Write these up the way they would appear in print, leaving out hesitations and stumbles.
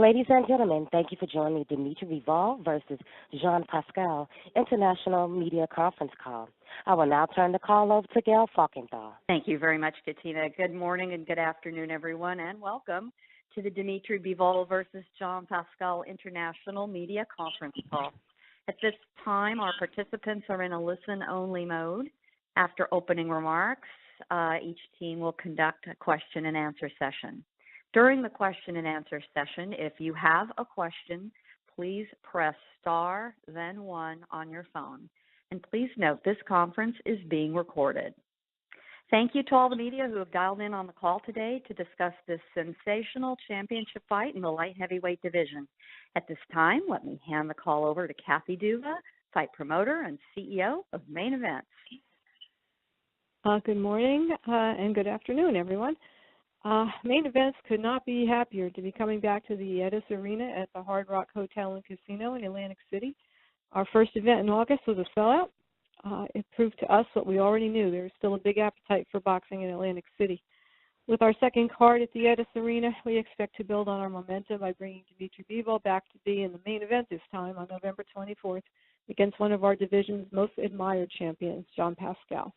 Ladies and gentlemen, thank you for joining Dmitry BIVOL versus Jean Pascal International Media Conference Call. I will now turn the call over to Gail Falkenthal. Thank you very much, Katina. Good morning and good afternoon, everyone, and welcome to the Dmitry BIVOL versus Jean Pascal International Media Conference Call. At this time, our participants are in a listen-only mode. After opening remarks, each team will conduct a question-and-answer session. During the question-and-answer session, if you have a question, please press star, then 1 on your phone. And please note this conference is being recorded. Thank you to all the media who have dialed in on the call today to discuss this sensational championship fight in the light heavyweight division. At this time, let me hand the call over to Kathy Duva, fight promoter and CEO of Main Events. Good morning and good afternoon, everyone. Main Events could not be happier to be coming back to the Edis Arena at the Hard Rock Hotel and Casino in Atlantic City. Our first event in August was a sellout. It proved to us what we already knew. There is still a big appetite for boxing in Atlantic City. With our second card at the Edis Arena, we expect to build on our momentum by bringing Dmitry BIVOL back to be in the main event this time on November 24th against one of our division's most admired champions, Jean Pascal.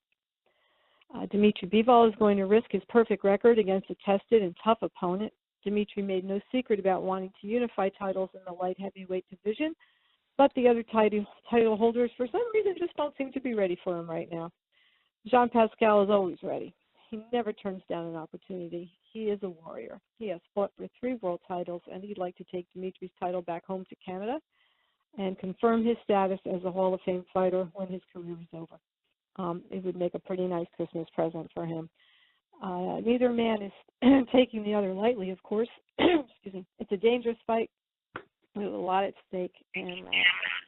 Dmitry BIVOL is going to risk his perfect record against a tested and tough opponent. Dmitry made no secret about wanting to unify titles in the light heavyweight division, but the other title holders, for some reason, just don't seem to be ready for him right now. Jean Pascal is always ready. He never turns down an opportunity. He is a warrior. He has fought for 3 world titles, and he'd like to take Dmitry's title back home to Canada and confirm his status as a Hall of Fame fighter when his career is over. It would make a pretty nice Christmas present for him. Neither man is taking the other lightly, of course. Excuse me. It's a dangerous fight with a lot at stake, and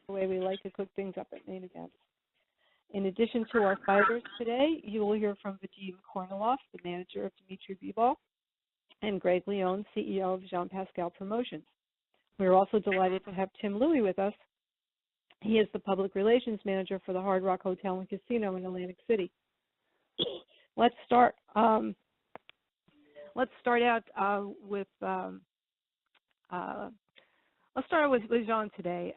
the way we like to cook things up at Main Events. In addition to our fighters today, you will hear from Vadim Kornilov, the manager of Dmitry BIVOL, and Greg Leone, CEO of Jean Pascal Promotions. We're also delighted to have Tim Louie with us. He is the public relations manager for the Hard Rock Hotel and Casino in Atlantic City. Let's start out with Jean today.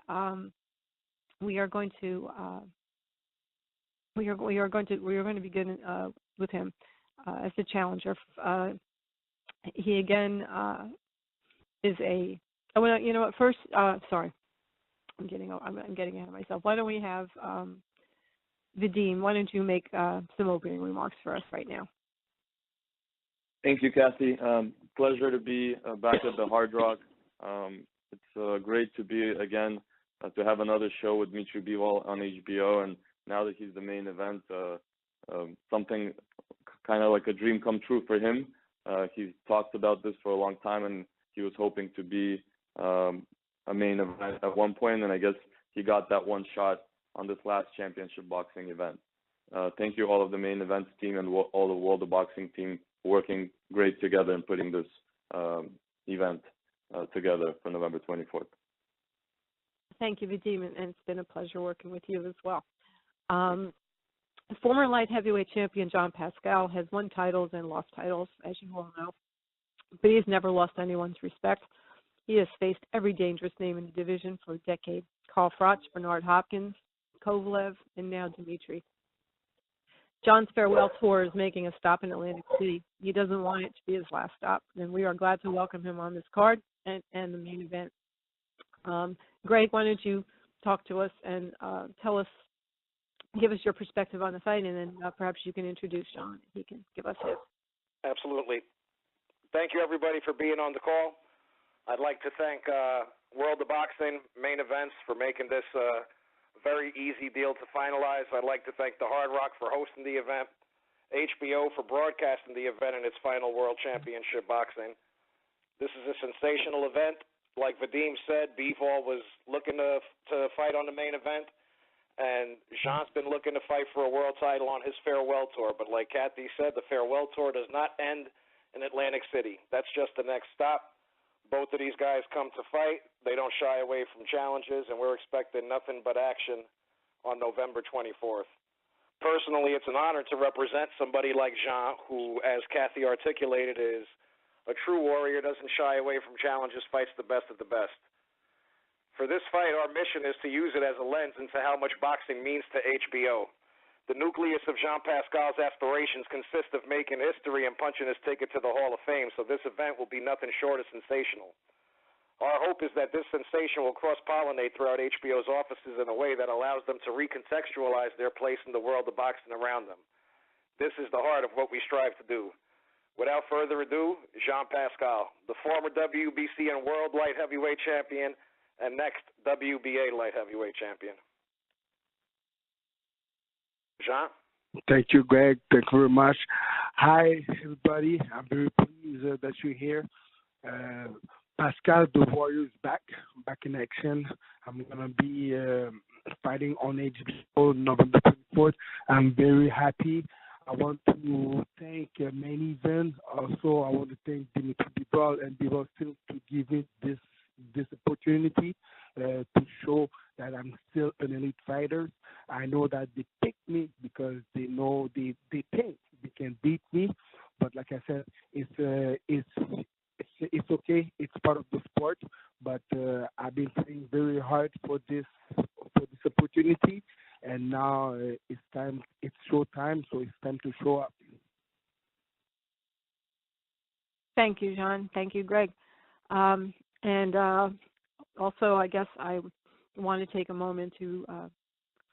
We are going to begin with him as the challenger. He again is a. Well, you know what? First, sorry. I'm getting ahead of myself. Why don't we have Vadim? Why don't you make some opening remarks for us right now? Thank you, Kathy. Pleasure to be back at the Hard Rock. It's great to be again to have another show with Dmitry BIVOL on HBO, and now that he's the main event, something kind of like a dream come true for him. He's talked about this for a long time, and he was hoping to be a main event at one point, and I guess he got that one shot on this last championship boxing event. Thank you all of the main events team and all the World of Boxing team working great together and putting this event together for November 24th. Thank you, Vadim, and it's been a pleasure working with you as well. Former light heavyweight champion Jean Pascal has won titles and lost titles, as you all know, but he's never lost anyone's respect. He has faced every dangerous name in the division for a decade: Carl Froch, Bernard Hopkins, Kovalev, and now Dmitry. John's farewell tour is making a stop in Atlantic City. He doesn't want it to be his last stop, and we are glad to welcome him on this card and the main event. Greg, why don't you talk to us and give us your perspective on the fight, and then perhaps you can introduce John. He can give us his. Absolutely. Thank you, everybody, for being on the call. I'd like to thank World of Boxing Main Events for making this a very easy deal to finalize. I'd like to thank the Hard Rock for hosting the event, HBO for broadcasting the event in its final World Championship boxing. This is a sensational event. Like Vadim said, BIVOL was looking to fight on the main event, and Jean's been looking to fight for a world title on his farewell tour. But like Kathy said, the farewell tour does not end in Atlantic City. That's just the next stop. Both of these guys come to fight. They don't shy away from challenges, and we're expecting nothing but action on November 24th. Personally, it's an honor to represent somebody like Jean, who, as Kathy articulated, is A true warrior doesn't shy away from challenges, fights the best of the best. For this fight, our mission is to use it as a lens into how much boxing means to HBO. The nucleus of Jean Pascal's aspirations consists of making history and punching his ticket to the Hall of Fame, so this event will be nothing short of sensational. Our hope is that this sensation will cross-pollinate throughout HBO's offices in a way that allows them to recontextualize their place in the world of boxing around them. This is the heart of what we strive to do. Without further ado, Jean Pascal, the former WBC and World Light Heavyweight Champion and next WBA Light Heavyweight Champion. Jean? Thank you, Greg. Thank you very much. Hi, everybody. I'm very pleased that you're here. Pascal, the Warrior, is back in action. I'm going to be fighting on HBO November 24th. I'm very happy. I want to thank Main Event. Also, I want to thank Dmitry BIVOL and BIVOL still to give me this opportunity to show that I'm still an elite fighter. I know that they picked me because they know they think they can beat me. But like I said, it's okay. It's part of the sport. But I've been playing very hard for this opportunity, and now it's time. It's show time, so it's time to show up. Thank you, Jean. Thank you, Greg. And also, I guess I want to take a moment to,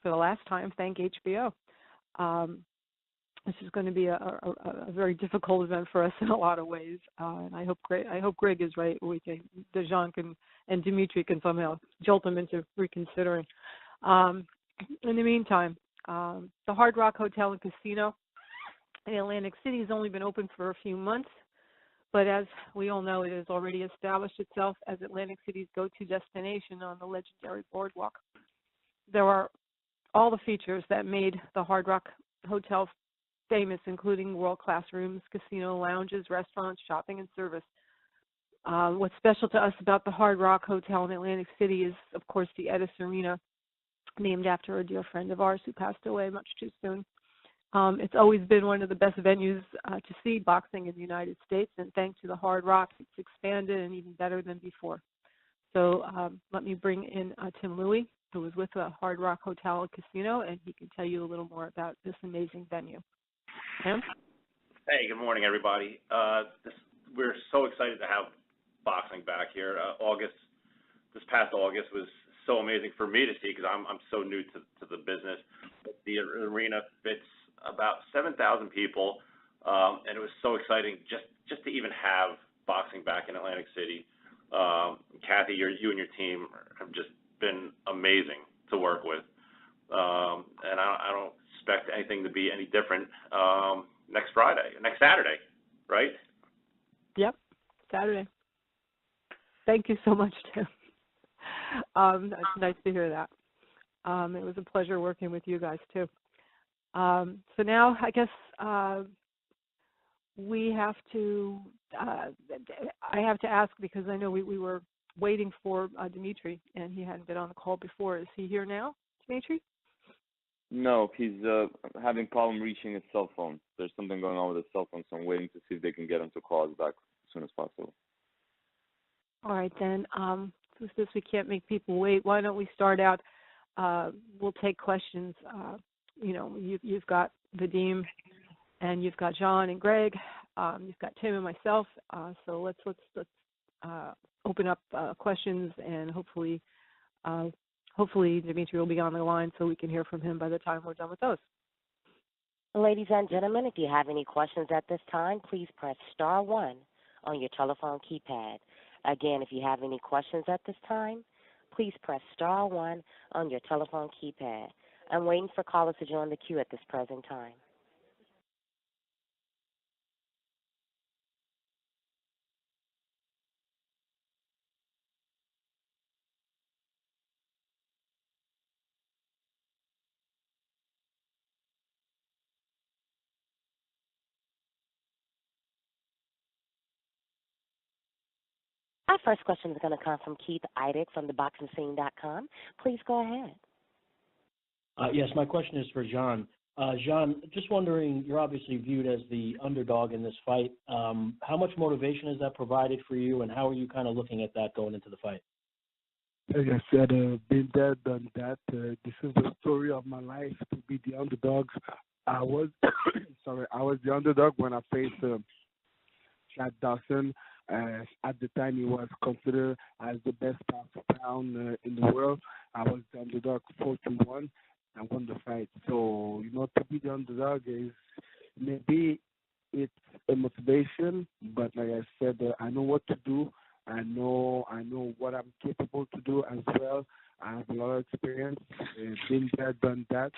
for the last time, thank HBO. This is going to be a very difficult event for us in a lot of ways, and I hope Greg is right. Jean and Dmitry can somehow jolt them into reconsidering. In the meantime, the Hard Rock Hotel and Casino in Atlantic City has only been open for a few months, but as we all know, it has already established itself as Atlantic City's go-to destination on the legendary boardwalk. There are all the features that made the Hard Rock Hotel famous, including world-class rooms, casino lounges, restaurants, shopping, and service. What's special to us about the Hard Rock Hotel in Atlantic City is, of course, the Edis Arena, named after a dear friend of ours who passed away much too soon. It's always been one of the best venues to see boxing in the United States, and thanks to the Hard Rock, it's expanded and even better than before. So let me bring in Tim Louie, who was with the Hard Rock Hotel and Casino, and he can tell you a little more about this amazing venue. Tim? Hey, good morning, everybody. We're so excited to have boxing back here. This past August was so amazing for me to see because I'm so new to the business. The arena fits about 7,000 people, and it was so exciting just to even have boxing back in Atlantic City. Kathy, you and your team have just been amazing to work with, and I don't expect anything to be any different next Saturday, right? Yep, Saturday. Thank you so much, Tim. It's nice to hear that. It was a pleasure working with you guys, too. So now I guess we have to, I have to ask because I know we were waiting for Dmitry, and he hadn't been on the call before. Is he here now, Dmitry? No, he's having problem reaching his cell phone. There's something going on with his cell phone, so I'm waiting to see if they can get him to call us back as soon as possible. All right, then. Since we can't make people wait, why don't we start out? We'll take questions. You've got Vadim, and you've got John and Greg. You've got Tim and myself. So let's open up questions, and hopefully Dmitry will be on the line so we can hear from him by the time we're done with those. Ladies and gentlemen, if you have any questions at this time, please press star 1 on your telephone keypad. Again, if you have any questions at this time, please press star 1 on your telephone keypad. I'm waiting for callers to join the queue at this present time. Our first question is going to come from Keith Eidig from theboxingscene.com. Please go ahead. Yes, my question is for John. Jean, just wondering, you're obviously viewed as the underdog in this fight. How much motivation has that provided for you, and how are you kind of looking at that going into the fight? Like I said, been there, done that. This is the story of my life, to be the underdog. I was, I was the underdog when I faced Chad Dawson. At the time, he was considered as the best pound in the world. I was the underdog 4-1. I won the fight. So, to be the underdog is maybe it's a motivation, but like I said, I know what to do. I know what I'm capable to do as well. I have a lot of experience, been there, done that.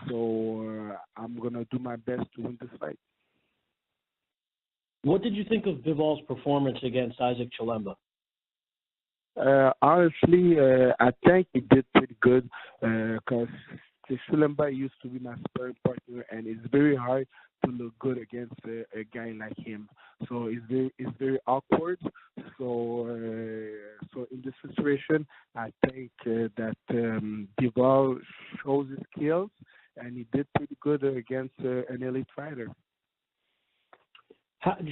So I'm gonna do my best to win this fight. What did you think of Bivol's performance against Isaac Chilemba? Honestly, I think he did pretty good because Chilemba used to be my sparring partner, and it's very hard to look good against a guy like him. So it's very awkward. So in this situation, I think that Bivol shows his skills, and he did pretty good against an elite fighter.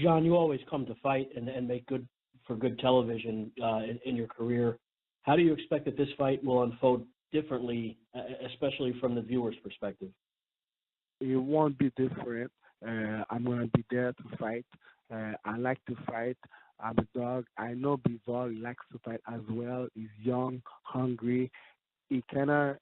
John, you always come to fight and make good television in your career. How do you expect that this fight will unfold differently, especially from the viewer's perspective? It won't be different. I'm going to be there to fight. I like to fight. I'm a dog. I know Bivol likes to fight as well. He's young, hungry. He kind of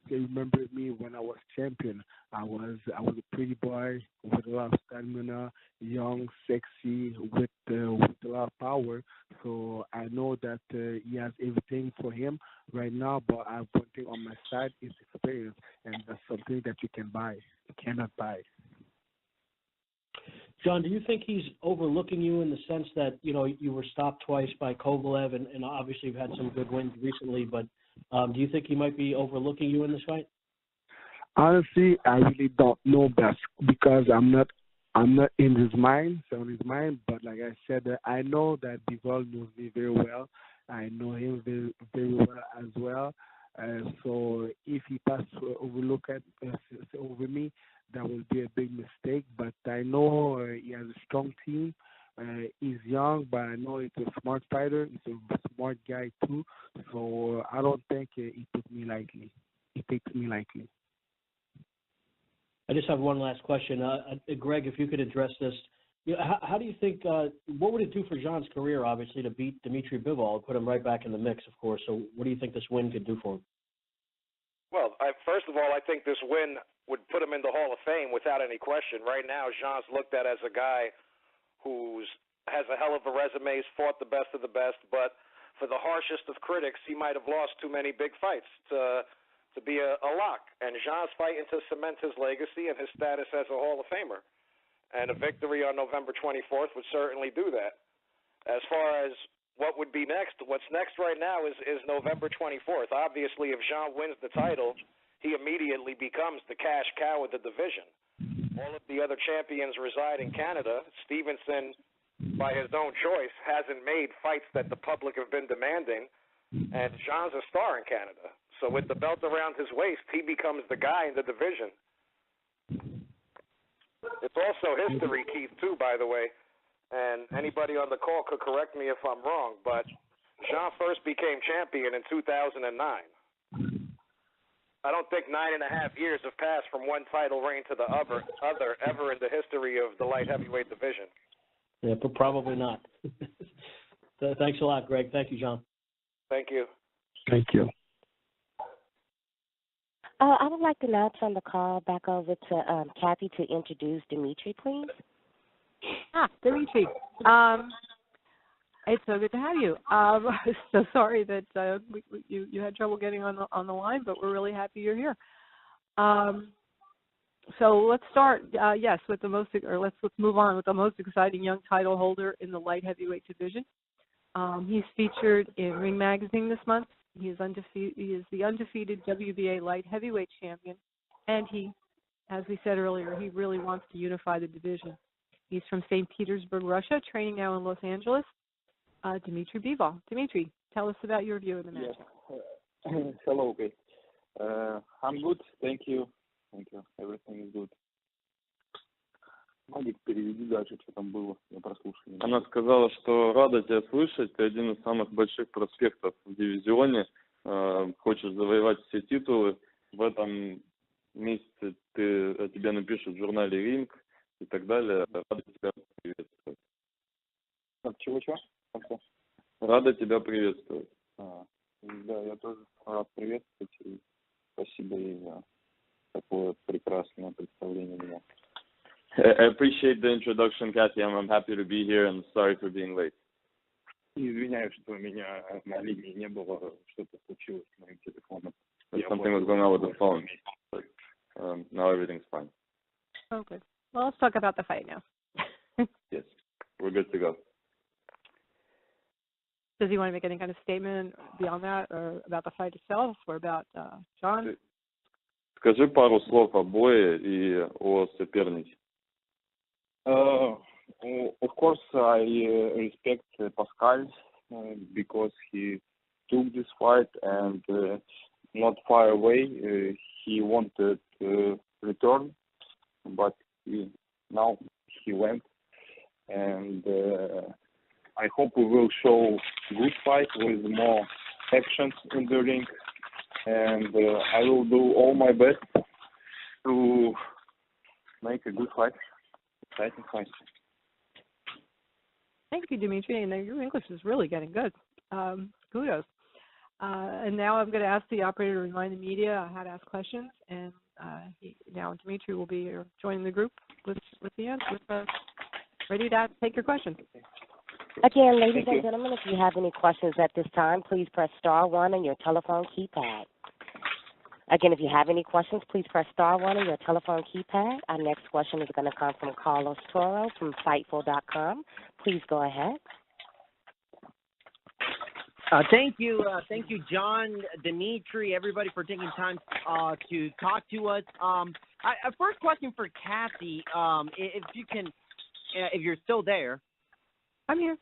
remembered me when I was champion. I was a pretty boy with a lot of stamina, young, sexy, with a lot of power. So I know that he has everything for him right now. But I have one thing on my side is experience, and that's something that you cannot buy. John, do you think he's overlooking you in the sense that you were stopped twice by Kovalev, and obviously you've had some good wins recently, but do you think he might be overlooking you in this fight? Honestly, I really don't know that because I'm not in his mind, but like I said, I know that Bivol knows me very well. I know him very, very well as well. So if he passes over me, that will be a big mistake. But I know he has a strong team. He's young, but I know he's a smart fighter. He's a smart guy too. So I don't think he takes me lightly. I just have one last question. Greg, if you could address this. How do you think, what would it do for Jean's career, obviously, to beat Dmitry Bivol and put him right back in the mix, of course? So what do you think this win could do for him? Well, first of all, I think this win would put him in the Hall of Fame without any question. Right now, Jean's looked at as a guy who has a hell of a resume, he's fought the best of the best, but for the harshest of critics, he might have lost too many big fights to be a lock. And Jean's fighting to cement his legacy and his status as a Hall of Famer. And a victory on November 24th would certainly do that. As far as what would be next, what's next right now is November 24th. Obviously, if Jean wins the title, he immediately becomes the cash cow of the division. All of the other champions reside in Canada. Stevenson, by his own choice, hasn't made fights that the public have been demanding, and Jean's a star in Canada. So with the belt around his waist, he becomes the guy in the division. It's also history, Keith, too, by the way, and anybody on the call could correct me if I'm wrong, but Jean first became champion in 2009. I don't think 9.5 years have passed from one title reign to the other ever in the history of the light heavyweight division. Yeah, but probably not. Thanks a lot, Greg. Thank you, Jean. Thank you. Thank you. I would like to now turn the call back over to Kathy to introduce Dmitry, please. Dmitry, it's so good to have you. So sorry that you had trouble getting on the line, but we're really happy you're here. So let's start, with let's move on with the most exciting young title holder in the light heavyweight division. He's featured in Ring Magazine this month. He is the undefeated WBA light heavyweight champion, and he, as we said earlier, he really wants to unify the division. He's from St. Petersburg, Russia, training now in Los Angeles. Dmitry BIVOL. Dmitry, tell us about your view of the match. Yes. Hello, Kate. I'm good, thank you. Thank you. Everything is good. Вадик, переведи дальше, что там было, я прослушал. Она сказала, что рада тебя слышать, ты один из самых больших проспектов в дивизионе, хочешь завоевать все титулы. В этом месяце тебе напишут в журнале «Ринг» и так далее. Рада тебя приветствовать. Чего? Рада тебя приветствовать. Да, я тоже рад приветствовать и спасибо ей за такое прекрасное представление меня. I appreciate the introduction, Kathy. I'm happy to be here and sorry for being late. Извиняюсь, что меня на линии не было, что-то случилось с моим телефоном. Something was going on with the phone. But, now everything's fine. Oh, good. Well, let's talk about the fight now. Yes, we're good to go. Does he want to make any kind of statement beyond that, or about the fight itself, or about John? Скажи пару слов о бое и о сопернике. Of course, I respect Pascal because he took this fight and not far away. He wanted to return, but now he went. And I hope we will show good fight with more actions in the ring. And I will do all my best to make a good fight. Exciting fight. Thank you, Dmitry. And your English is really getting good. Kudos. And now I'm going to ask the operator to remind the media how to ask questions. And now Dmitry will be joining the group with the answers. Ready to take your questions. Again, ladies and gentlemen, if you have any questions at this time, please press star 1 on your telephone keypad. Again, if you have any questions, please press star 1 on your telephone keypad. Our next question is going to come from Carlos Toro from Fightful.com. Please go ahead. Thank you, John, Dmitry, everybody for taking time to talk to us. A first question for Kathy, if you can, if you're still there. I'm here.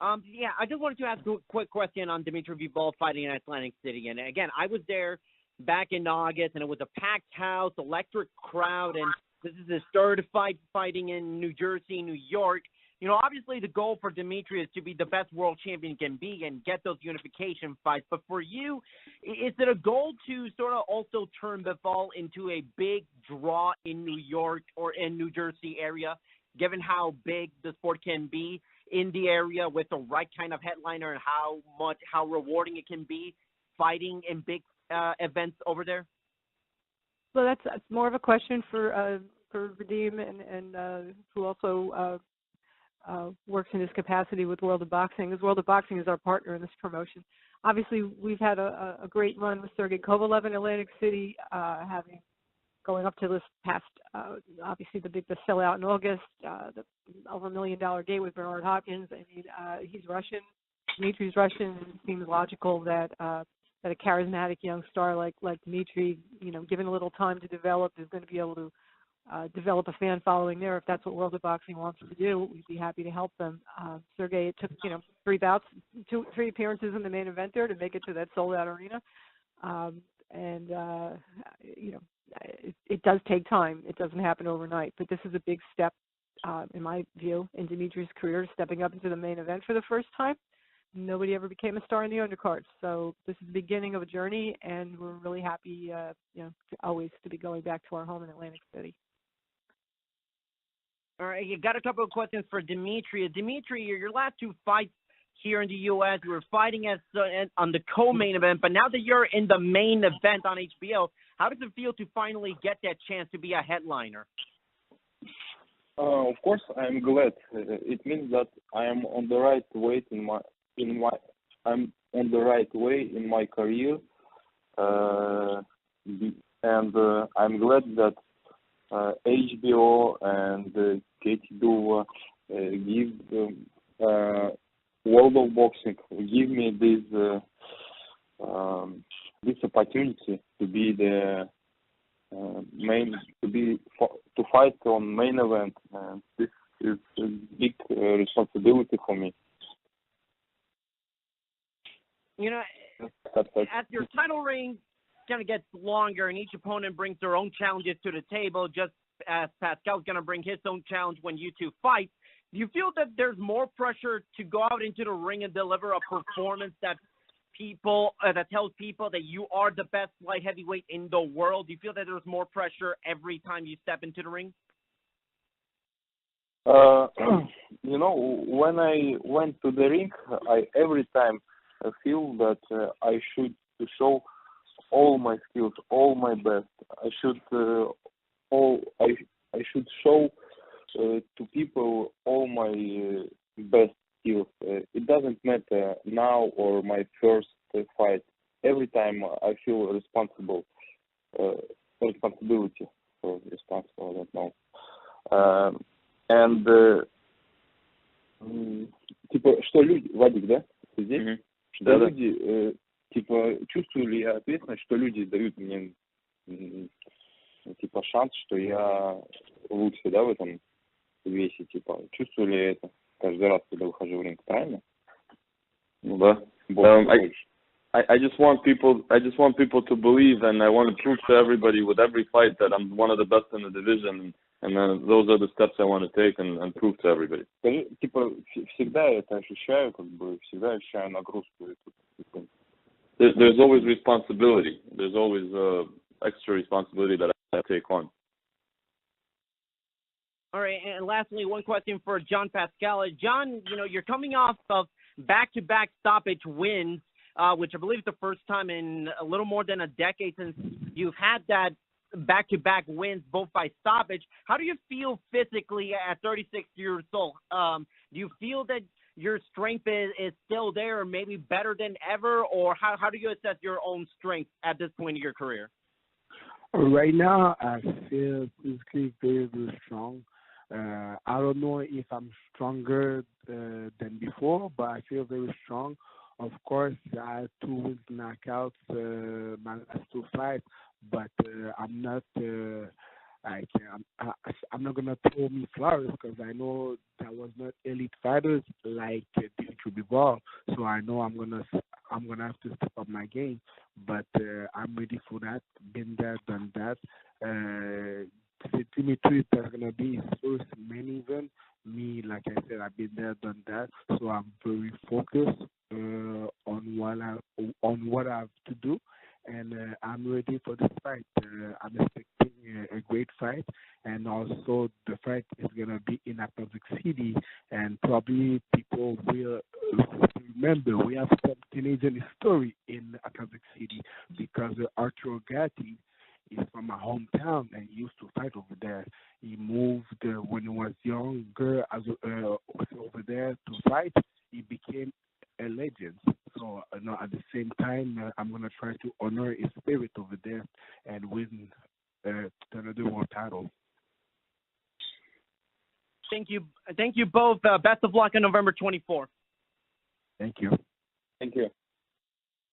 Yeah, I just wanted to ask a quick question on Dmitry BIVOL fighting in Atlantic City. And again, I was there back in August, and it was a packed house, electric crowd, and this is his third fight fighting in New Jersey, New York. You know, obviously the goal for Dmitry is to be the best world champion can be and get those unification fights. But for you, is it a goal to sort of also turn BIVOL into a big draw in New York or in New Jersey area, given how big the sport can be in the area with the right kind of headliner and how rewarding it can be fighting in big events over there? Well, that's more of a question for Vadim and who also works in his capacity with World of Boxing, because World of Boxing is our partner in this promotion. Obviously, we've had a great run with Sergey Kovalev in Atlantic City, going up to this past, obviously the sellout in August, the over $1 million gate with Bernard Hopkins. I mean, he's Russian. Dmitry's Russian. It seems logical that a charismatic young star like Dmitry, you know, given a little time to develop, is going to be able to develop a fan following there. If that's what World of Boxing wants to do, we'd be happy to help them. Sergey, it took 3 bouts, 3 appearances in the main event there to make it to that sold-out arena, it does take time. It doesn't happen overnight, but this is a big step, in my view, in Dmitry's career, stepping up into the main event for the first time. Nobody ever became a star in the undercard, so this is the beginning of a journey, and we're really happy, always to be going back to our home in Atlantic City. All right, you got a couple of questions for Dmitry. Dmitry, your last 2 fights here in the U.S., you were fighting on the co-main event, but now that you're in the main event on HBO, how does it feel to finally get that chance to be a headliner? Of course, I'm glad. It means that I am on the right way I'm on the right way in my career, and I'm glad that HBO and Katie Duva give World of Boxing give me this opportunity to be the to fight on main event, and this is a big responsibility for me. You know, as your title reign kind of gets longer, and each opponent brings their own challenges to the table, just as Pascal's going to bring his own challenge when you two fight. Do you feel that there's more pressure to go out into the ring and deliver a performance that tells people that you are the best light heavyweight in the world? Do you feel that there's more pressure every time you step into the ring? When I went to the ring, I every time feel that I should show all my skills, all my best. I should show to people all my best skills. It doesn't matter now or my first fight. Every time I feel responsibility. I don't know. Что люди, Вадик, да? Ты здесь? Что люди, чувствую ли я ответственность, что люди дают мне, шанс, что я лучше, да, в этом весе, чувствую ли я это каждый раз, когда выхожу в ринг, правильно? Ну да. I just want people to believe, and I want to prove to everybody with every fight that I'm one of the best in the division, and then those are the steps I want to take and prove to everybody. Всегда это ощущаю, всегда ощущаю нагрузку. There's always responsibility. There's always extra responsibility that I take on. All right, and lastly, one question for John Pascal. John, you're coming off of back-to-back stoppage wins, which I believe is the first time in a little more than a decade since you've had that back-to-back wins, both by stoppage. How do you feel physically at 36 years old? Do you feel that your strength is still there or maybe better than ever, or how do you assess your own strength at this point in your career? Right now, I feel physically very, very strong. I don't know if I'm stronger than before, but I feel very strong. Of course, I had 2 wins knockouts my last 2 fights, but I'm not I'm not gonna throw me flowers because I know that was not elite fighters like Dmitry BIVOL. So I know I'm gonna have to step up my game, but I'm ready for that. Been there, done that. Dmitry is gonna be his first main event. Me, like I said, I've been there, done that. So I'm very focused on what I have to do, and I'm ready for this fight. I'm expecting a great fight, and also the fight is gonna be in Atlantic City, and probably people will remember we have some Canadian history in Atlantic City because Arturo Gatti is from my hometown and he used to fight over there. He moved when he was younger over there to fight. He became a legend. So at the same time, I'm going to try to honor his spirit over there and win another world title. Thank you both. Best of luck on November 24th. Thank you. Thank you.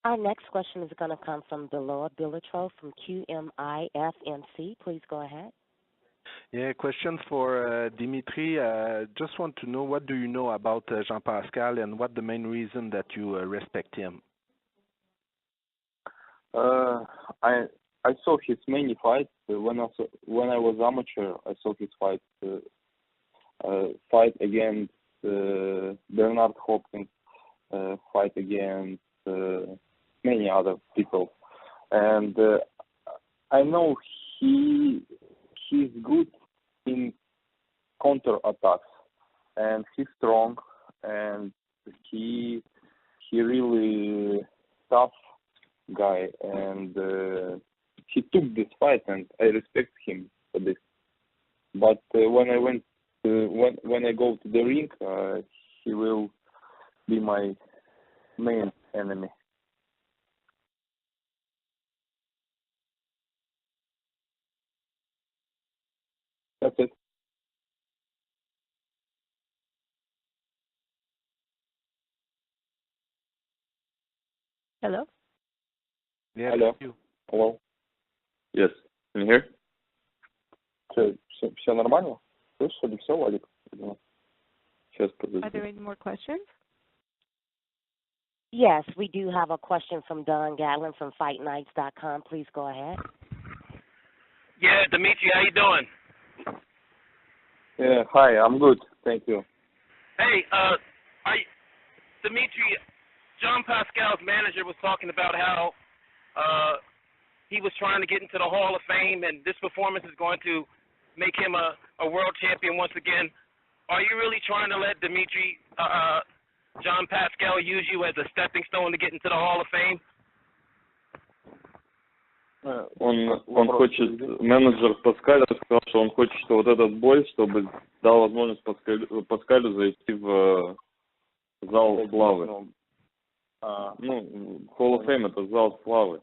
Our next question is going to come from Delor Bilitro from QMIFMC. Please go ahead. Yeah, question for Dmitry. Just want to know, what do you know about Jean Pascal and what the main reason that you respect him? I saw his many fights when I was amateur. I saw his fight against Bernard Hopkins, fight against many other people, and I know he's good in counter attacks, and he's strong, and he really tough guy, and he took this fight, and I respect him for this. But when I go to the ring, he will be my main enemy. That's it. Hello? Yeah, Hello. thank you. Hello. Yes. Can you hear? Все нормально? Слышали все, Вадик? Сейчас, подожди. Are there any more questions? Yes, we do have a question from Don Gatlin from FightNights.com. Please go ahead. Yeah, Dmitry, how you doing? Yeah, hi, I'm good, thank you. Hey, Dmitry, John Pascal's manager was talking about how he was trying to get into the Hall of Fame, and this performance is going to make him a world champion once again. Are you really trying to let Dmitry, John Pascal, use you as a stepping stone to get into the Hall of Fame? Он хочет, менеджер Паскаля сказал, что он хочет, что вот этот бой, чтобы дал возможность Паскалю зайти в зал славы. Ну, Hall of Fame — это зал славы.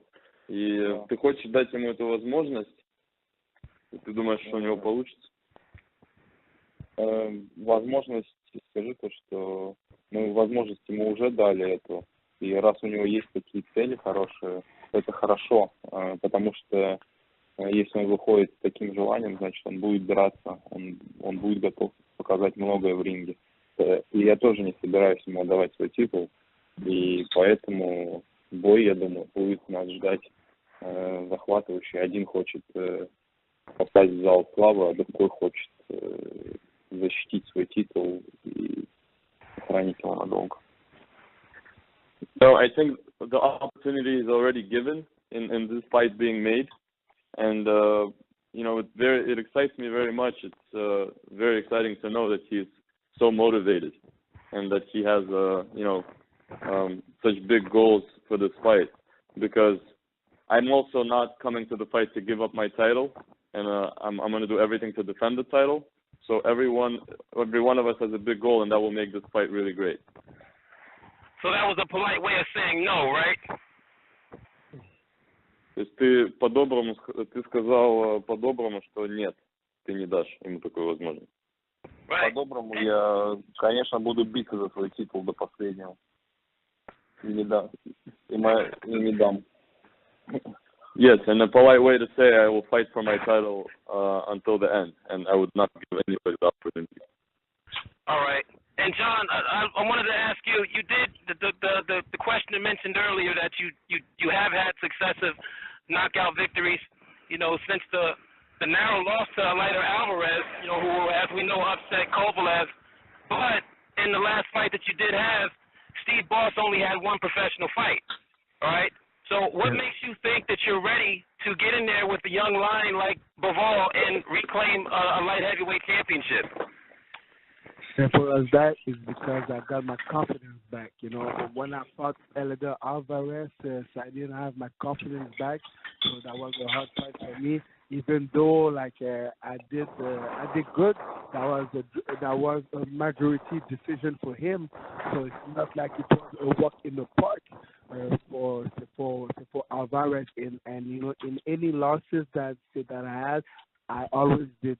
И ты хочешь дать ему эту возможность? И ты думаешь, что у него получится? Возможность, скажи то, что возможность ему уже дали эту. И раз у него есть такие цели хорошие, это хорошо, потому что если он выходит с таким желанием, значит, он будет драться, он будет готов показать многое в ринге. И я тоже не собираюсь ему отдавать свой титул, и поэтому бой, я думаю, будет нас ждать захватывающий. Один хочет попасть в зал славы, а другой хочет защитить свой титул и сохранить его надолго. So I think the opportunity is already given in this fight being made, and you know, it excites me very much. It's very exciting to know that he's so motivated and that he has you know, such big goals for this fight, because I'm also not coming to the fight to give up my title, and I'm going to do everything to defend the title. So every one of us has a big goal, and that will make this fight really great. So that was a polite way of saying no, right? То есть ты по-доброму, ты сказал по-доброму, что нет, ты не дашь ему такую возможность. Right. По-доброму я, конечно, буду биться за свой титул до последнего. И не дам. И не дам. Yes, and a polite way to say I will fight for my title until the end, and I would not give anybody the opportunity. All right. And John, I wanted to ask you. You did the question mentioned earlier that you have had successive knockout victories. You know, since the narrow loss to Eleider Alvarez, you know, who, as we know, upset Kovalev. But in the last fight that you did have, Steve Boss only had one professional fight. All right. So what makes you think that you're ready to get in there with a young lion like Bivol and reclaim a light heavyweight championship? Simple as that is because I got my confidence back. You know, when I fought Eleider Alvarez, I didn't have my confidence back, so that was a hard fight for me. Even though, like, I did good, that was a majority decision for him. So it's not like it was a walk in the park for Alvarez. And you know, in any losses that I had, I always did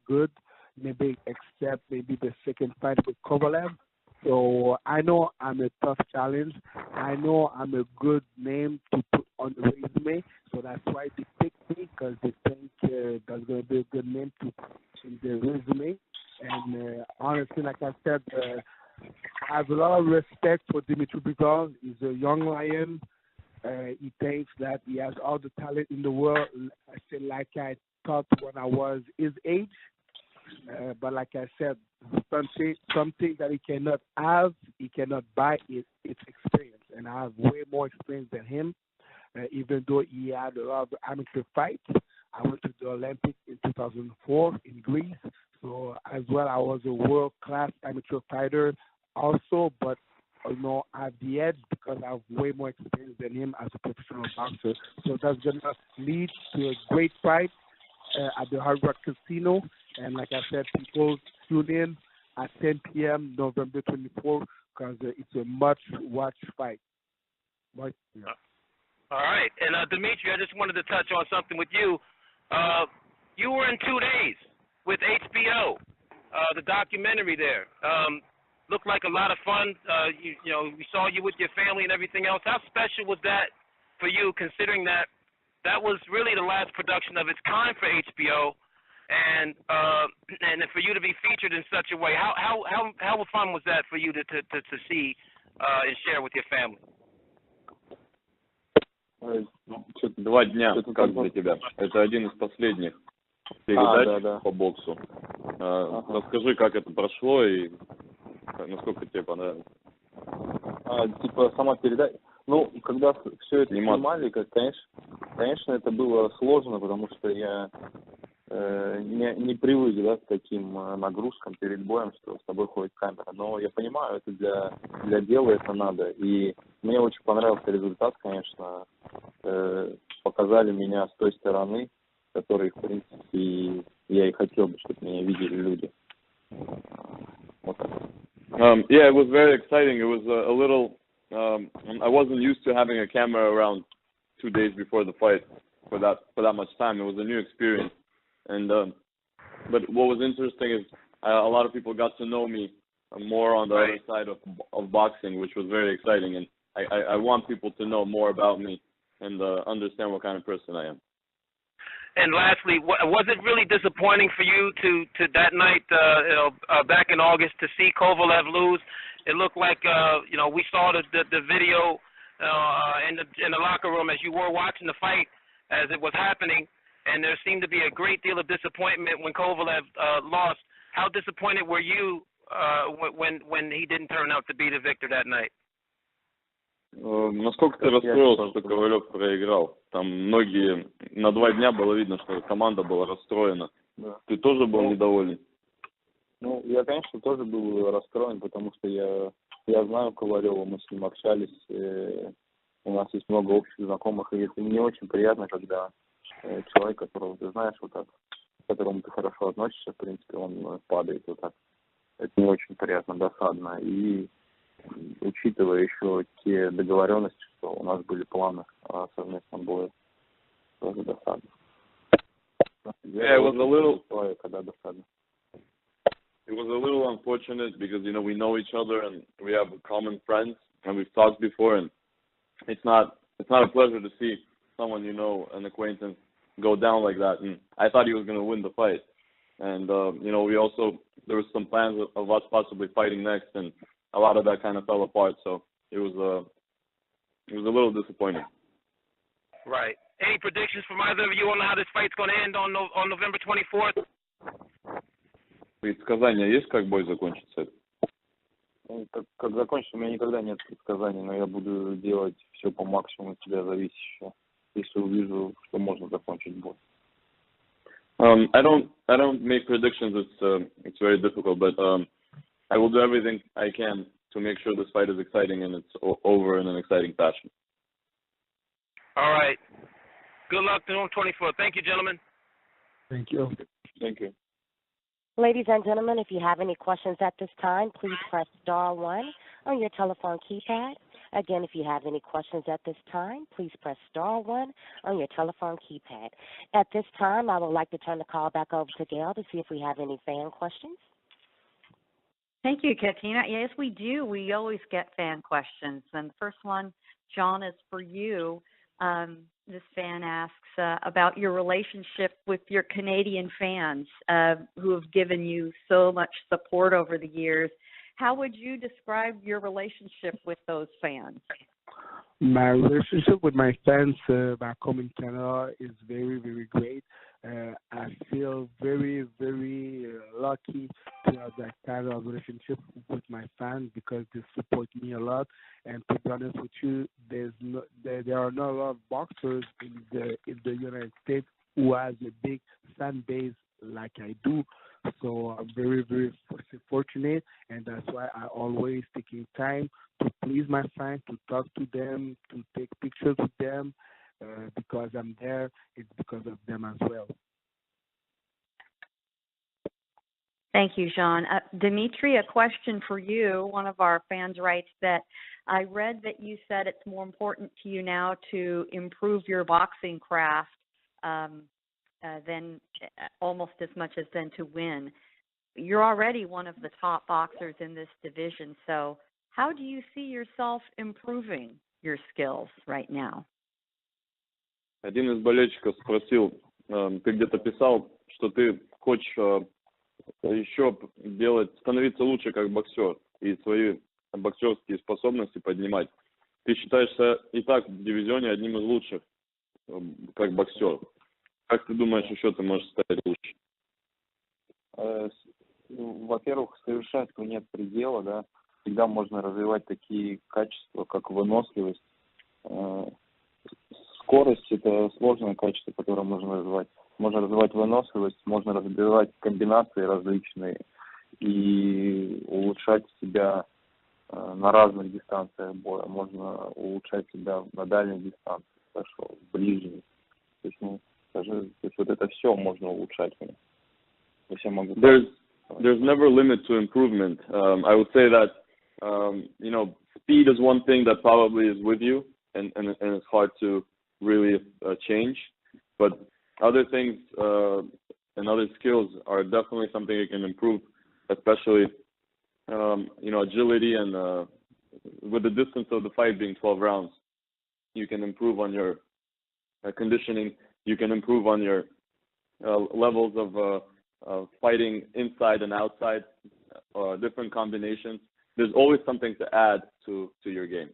good. Maybe except maybe the second fight with Kovalev. So I know I'm a tough challenge. I know I'm a good name to put on the resume. So that's why they picked me, because they think that's going to be a good name to put in the resume. And honestly, like I said, I have a lot of respect for Dmitry BIVOL. He's a young lion. He thinks that he has all the talent in the world. I feel like I thought when I was his age. But like I said, something that he cannot have, he cannot buy, it's experience. And I have way more experience than him. Even though he had a lot of amateur fights. I went to the Olympics in 2004 in Greece. So as well, I was a world-class amateur fighter also. But, you know, I have the edge because I have way more experience than him as a professional boxer. So that's going to lead to a great fight at the Hard Rock Casino. And like I said, people tune in at 10 p.m. November 24th, because it's a much-watched fight. But, yeah. All right. And Dmitry, I just wanted to touch on something with you. You were in 2 days with HBO, the documentary there. Looked like a lot of fun. You know, we saw you with your family and everything else. How special was that for you, considering that was really the last production of its kind for HBO? And for you to be featured in such a way, how fun was that for you to see and share with your family? Что-то 2 дня, что-то как такое. для тебя? Это один из последних передач да. по боксу. Расскажи, как это прошло и насколько тебе понравилось. Типа сама передача. Ну, когда все это снимали, конечно, это было сложно, потому что я не привык, да, к таким нагрузкам перед боем, что с тобой ходит камера. Но я понимаю, это для дела это надо. И мне очень понравился результат, конечно. Показали меня с той стороны, которой, в принципе, я и хотел бы, чтобы меня видели люди. Вот так. Yeah, it was very exciting. It was a little. I wasn't used to having a camera around 2 days before the fight for that much time. It was a new experience, and but what was interesting is a lot of people got to know me more on the other side of boxing, which was very exciting. And I want people to know more about me and understand what kind of person I am. And lastly, was it really disappointing for you to that night, back in August, to see Kovalev lose? It looked like, we saw the video in the locker room as you were watching the fight as it was happening, and there seemed to be a great deal of disappointment when Kovalev lost. How disappointed were you when he didn't turn out to be the victor that night? Насколько ты расстроился, что Ковалев проиграл? Там многие, на 2 дня было видно, что команда была расстроена. Да. Ты тоже был недоволен? Ну, я, конечно, тоже был расстроен, потому что я знаю Ковалева, мы с ним общались, у нас есть много общих знакомых, и это не очень приятно, когда человек, которого ты знаешь, вот так, к которому ты хорошо относишься, в принципе, он падает вот так. Это не очень приятно, досадно. И учитывая еще те договоренности, что у нас были планы о совместном бою, тоже досадно. Yeah, it was a little unfortunate because, we know each other and we have common friends and we've talked before, and it's not a pleasure to see someone an acquaintance, go down like that. And I thought he was going to win the fight. And, we also, there was some plans of us possibly fighting next, and a lot of that kind of fell apart. So it was a little disappointing. Right. Any predictions from either of you on how this fight's going to end on November 24th? Предсказания есть, как бой закончится? Как закончится, у меня никогда нет предсказаний, но я буду делать все по максимуму от себя зависящее, если увижу, что можно закончить бой. I don't make predictions. It's very difficult, but I will do everything I can to make sure this fight is exciting and it's over in an exciting fashion. All right. Good luck on 24th. Thank you, gentlemen. Thank you. Thank you. Ladies and gentlemen, if you have any questions at this time, please press star 1 on your telephone keypad. Again, if you have any questions at this time, please press star 1 on your telephone keypad. At this time, I would like to turn the call back over to Gail to see if we have any fan questions. Thank you, Katina. Yes, we do. We always get fan questions. And the first one, John, is for you. This fan asks about your relationship with your Canadian fans who have given you so much support over the years. How would you describe your relationship with those fans? My relationship with my fans back home in Canada is very, very great. I feel very, very lucky to have that kind of relationship with my fans because they support me a lot. And to be honest with you, there are not a lot of boxers in the United States who has a big fan base like I do. So I'm very, very fortunate, and that's why I always taking time to please my fans, to talk to them, to take pictures with them. Because I'm there, it's because of them as well. Thank you, Jean. Dmitry, a question for you. One of our fans writes that I read that you said it's more important to you now to improve your boxing craft than almost as much as than to win. You're already one of the top boxers in this division, so how do you see yourself improving your skills right now? Один из болельщиков спросил, ты где-то писал, что ты хочешь еще становиться лучше как боксер и свои боксерские способности поднимать. ты считаешься и так в дивизионе одним из лучших, как боксер. Как ты думаешь, еще ты можешь стать лучше? Во-первых, совершенству нет предела, да. Всегда можно развивать такие качества, как выносливость. Скорость – это сложное качество, которое можно развивать. Можно развивать выносливость, можно развивать комбинации различные и улучшать себя на разных дистанциях боя. Можно улучшать себя на дальних дистанциях, хорошо, в ближних. То есть, вот это все можно улучшать. Я могу. There's never limit to improvement. I would say that speed is one thing that probably is with you, and it's hard to really change. But other things and other skills are definitely something you can improve, especially agility and with the distance of the fight being 12 rounds, you can improve on your conditioning. You can improve on your levels of fighting inside and outside, different combinations. There's always something to add to your game.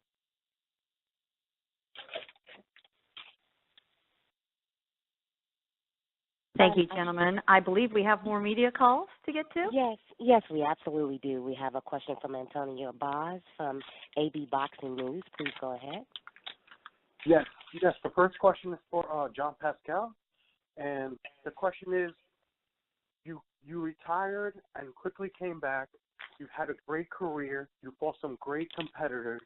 Thank you, gentlemen. I believe we have more media calls to get to. Yes, we absolutely do. We have a question from Antonio Boz from AB Boxing News. Please go ahead. Yes. The first question is for John PASCAL, and the question is, you retired and quickly came back. You've had a great career. You fought some great competitors.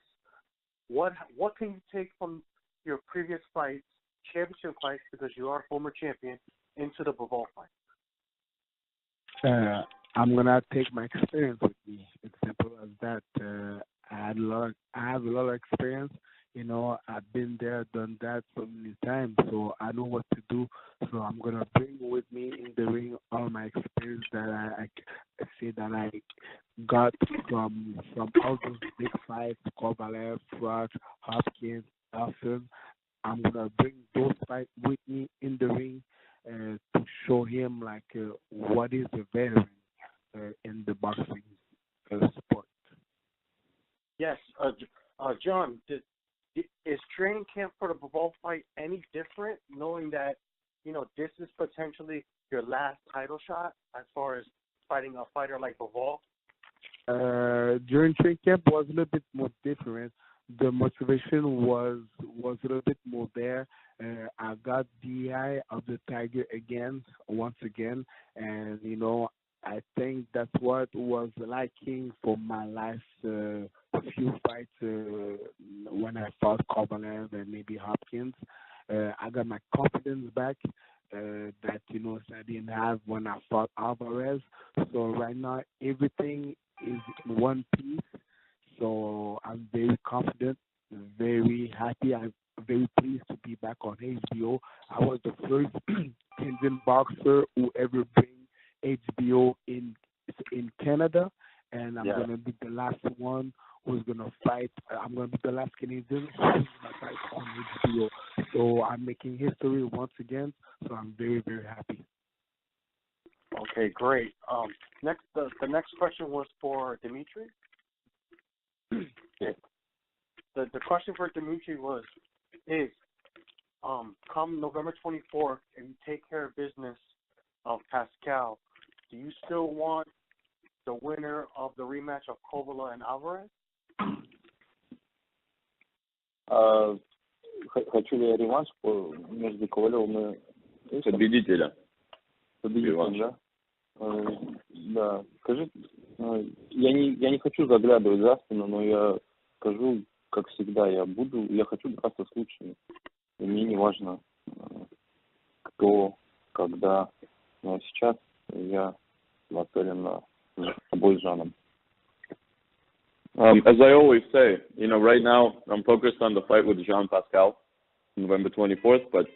What can you take from your previous fights, championship fights, because you are a former champion, into the Bivol fight? I'm gonna take my experience with me. It's simple as that. I have a lot of experience. I've been there, done that so many times, so I know what to do. So I'm gonna bring with me in the ring all my experience that I say that I got from all those big fights, Kovalev, Froch, Hopkins, Elson. I'm gonna bring those fights with me in the ring to show him what is a veteran in the boxing sport. Yes, John. Is training camp for the Bivol fight any different, knowing that this is potentially your last title shot as far as fighting a fighter like Bivol? During training camp was a little bit more different. The motivation was a little bit more there. I got the eye of the tiger once again, and I think that's what was lacking for my last few fights when I fought Kovalev and maybe Hopkins. I got my confidence back that I didn't have when I fought Alvarez. So right now everything is in one piece. So I'm very confident, very happy. I'm very pleased to be back on HBO. I was the first Indian boxer who ever bring HBO in Canada, and I'm gonna be the last one who's gonna fight. I'm gonna be the last Canadian who's gonna fight on HBO. So I'm making history once again. So I'm very, very happy. Okay, great. Next, the next question was for Dmitry. The question for Dmitry is come November 24th, if you take care of business of PASCAL, do you still want the winner of the rematch of Kovalev and Alvarez? Хочу ли я реванш между Ковалевым и победителем, да? Да. Скажи, я не хочу заглядывать за спину, но я скажу, как всегда, я хочу драться с лучшими. И мне не важно, кто, когда. Но сейчас я нацелен на бой с Жаном. As I always say, right now I'm focused on the fight with Jean PASCAL, November 24th, but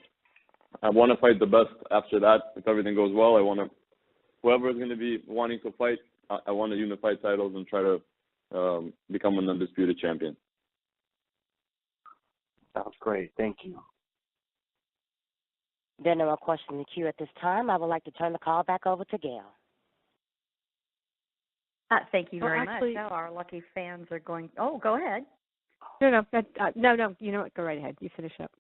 I want to fight the best after that. If everything goes well, whoever is going to be wanting to fight, I want to unify titles and try to become an undisputed champion. Sounds great. Thank you. There are no more questions in the queue at this time. I would like to turn the call back over to Gail. Thank you very much. Our lucky fans are going. Oh, go ahead. No. You know what? Go right ahead. You finish up.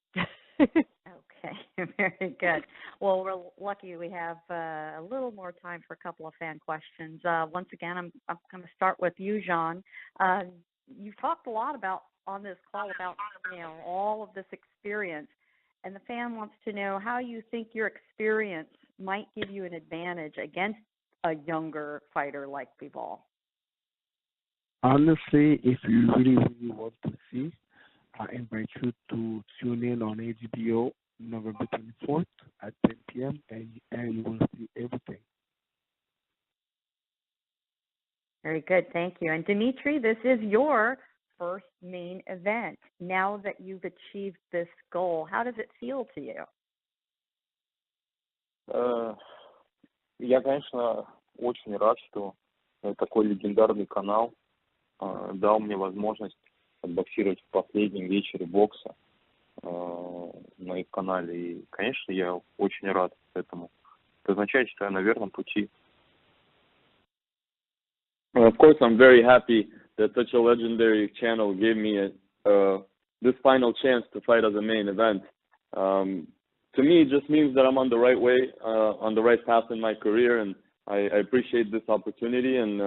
Okay, very good. Well, we're lucky we have a little more time for a couple of fan questions. Once again, I'm going to start with you, Jean. You've talked a lot about on this call about all of this experience, and the fan wants to know how you think your experience might give you an advantage against a younger fighter like Bivol. Honestly, if you really want to see, I invite you to tune in on HBO November 24th at 10 p.m. and you will see everything. Very good, thank you. And Dmitry, this is your first main event. Now that you've achieved this goal, how does it feel to you? Я, конечно, очень рад, что такой легендарный канал дал мне возможность отбоксировать в последнем вечере бокса на их канале. И, конечно, я очень рад этому. Это означает, что я на верном пути. Of course, I'm very happy that such a legendary channel gave me this final chance to fight as a main event. To me, it just means that I'm on the right way, on the right path in my career, and I appreciate this opportunity, and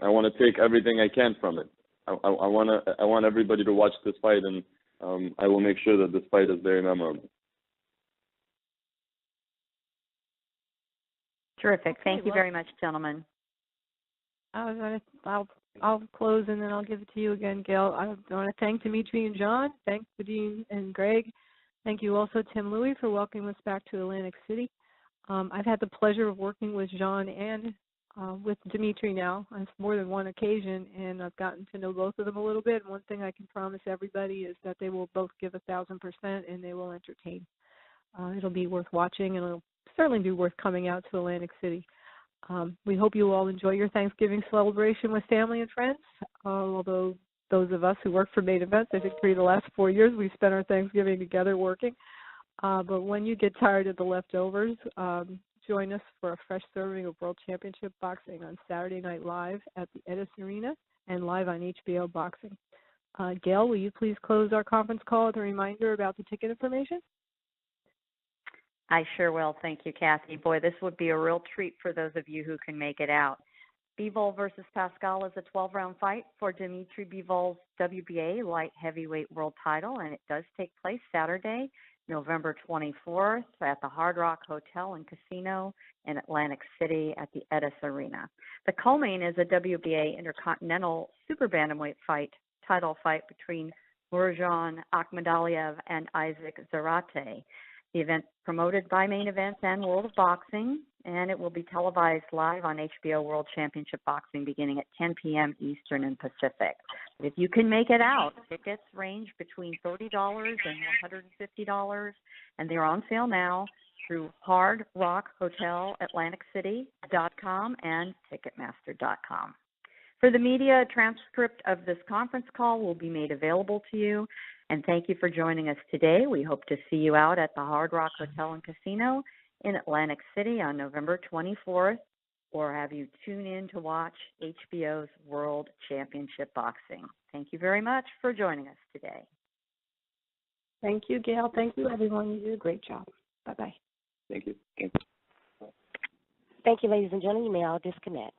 I want to take everything I can from it. I want everybody to watch this fight, and I will make sure that this fight is very memorable. Terrific. Thank you very much, gentlemen. I'll close and then I'll give it to you again, Gail. I want to thank Dmitry and John. Thanks, Vadim and Greg. Thank you also, Tim Louie, for welcoming us back to Atlantic City. I've had the pleasure of working with John and with Dmitry now on more than one occasion, and I've gotten to know both of them a little bit. One thing I can promise everybody is that they will both give 1,000% and they will entertain. It'll be worth watching, and it'll certainly be worth coming out to Atlantic City. We hope you all enjoy your Thanksgiving celebration with family and friends, although those of us who work for main events, I think for the last 4 years, we've spent our Thanksgiving together working. But when you get tired of the leftovers, join us for a fresh serving of World Championship Boxing on Saturday Night Live at the Edison Arena and live on HBO Boxing. Gail, will you please close our conference call with a reminder about the ticket information? I sure will. Thank you, Kathy. Boy, this would be a real treat for those of you who can make it out. Bivol versus Pascal is a 12-round fight for Dmitry Bivol's WBA light heavyweight world title, and it does take place Saturday, November 24th at the Hard Rock Hotel and Casino in Atlantic City at the Edison Arena. The co-main is a WBA Intercontinental Super Bantamweight title fight between Murodjon Akhmadaliev and Isaac Zarate. The event promoted by Main Events and World of Boxing, and it will be televised live on HBO World Championship Boxing beginning at 10 p.m. Eastern and Pacific. If you can make it out, tickets range between $30 and $150, and they're on sale now through Hard Rock Hotel AtlanticCity.com and Ticketmaster.com. For the media, a transcript of this conference call will be made available to you. And thank you for joining us today. We hope to see you out at the Hard Rock Hotel and Casino in Atlantic City on November 24th, or have you tune in to watch HBO's World Championship Boxing. Thank you very much for joining us today. Thank you, Gail. Thank you, everyone. You did a great job. Bye-bye. Thank you. Thank you, ladies and gentlemen. You may all disconnect.